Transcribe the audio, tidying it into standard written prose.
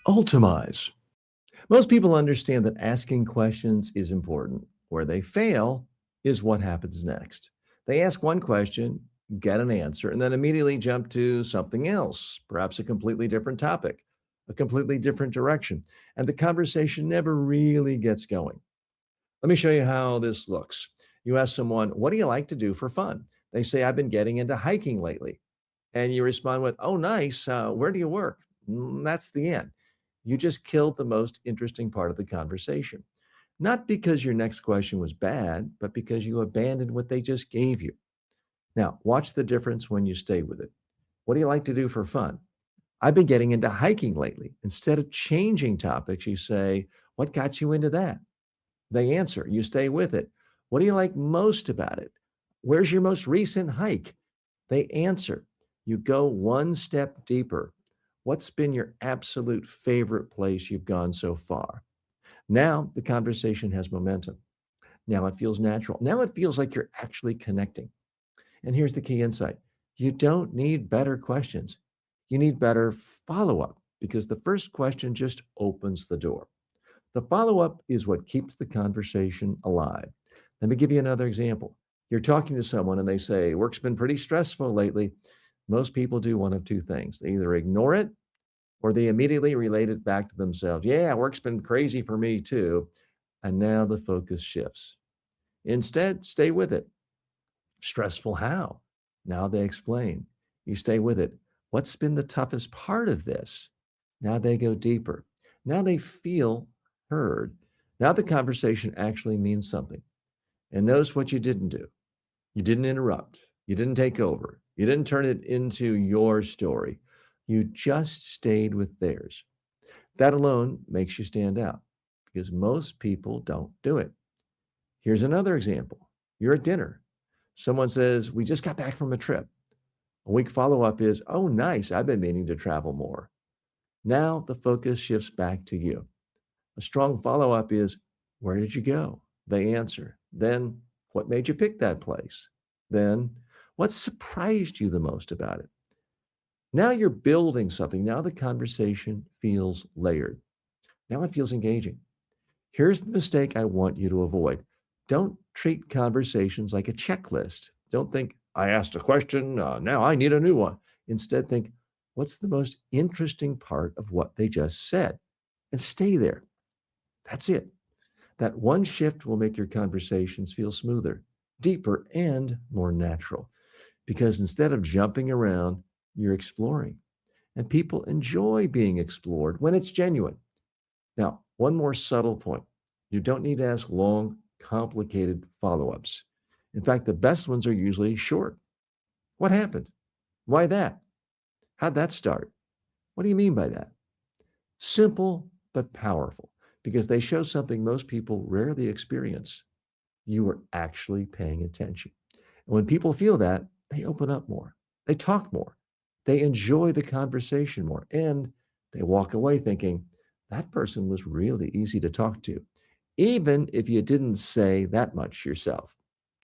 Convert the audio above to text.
Ultamize. Most people understand that asking questions is important. Where they fail is what happens next. They ask one question, get an answer, and then immediately jump to something else, perhaps a completely different topic, a completely different direction. And the conversation never really gets going. Let me show you how this looks. You ask someone, what do you like to do for fun? They say, I've been getting into hiking lately. And you respond with, oh, nice. Where do you work? That's the end. You just killed the most interesting part of the conversation. Not because your next question was bad, but because you abandoned what they just gave you. Now, watch the difference when you stay with it. What do you like to do for fun? I've been getting into hiking lately. Instead of changing topics, you say, what got you into that? They answer, you stay with it. What do you like most about it? Where's your most recent hike? They answer, you go one step deeper. What's been your absolute favorite place you've gone so far? Now the conversation has momentum. Now it feels natural. Now it feels like you're actually connecting. And here's the key insight: you don't need better questions, you need better follow up because the first question just opens the door. The follow up is what keeps the conversation alive. Let me give you another example. You're talking to someone and they say, work's been pretty stressful lately. Most people do one of two things: they either ignore it or they immediately relate it back to themselves. Yeah, work's been crazy for me too. And now the focus shifts. Instead, stay with it. Stressful how? Now they explain. You stay with it. What's been the toughest part of this? Now they go deeper. Now they feel heard. Now the conversation actually means something. And notice what you didn't do. You didn't interrupt. You didn't take over. You didn't turn it into your story. You just stayed with theirs. That alone makes you stand out because most people don't do it. Here's another example. You're at dinner. Someone says, we just got back from a trip. A weak follow up is, oh, nice. I've been meaning to travel more. Now the focus shifts back to you. A strong follow up is, where did you go? They answer. Then, what made you pick that place? Then, what surprised you the most about it? Now you're building something. Now the conversation feels layered. Now it feels engaging. Here's the mistake I want you to avoid. Don't treat conversations like a checklist. Don't think, I asked a question, now I need a new one. Instead, think, what's the most interesting part of what they just said? And stay there. That's it. That one shift will make your conversations feel smoother, deeper, and more natural. Because instead of jumping around, you're exploring. And people enjoy being explored when it's genuine. Now, one more subtle point: you don't need to ask long, complicated follow ups. In fact, the best ones are usually short. What happened? Why that? How'd that start? What do you mean by that? Simple but powerful because they show something most people rarely experience. You were actually paying attention. And when people feel that, they open up more, they talk more, they enjoy the conversation more, and they walk away thinking, that person was really easy to talk to, even if you didn't say that much yourself.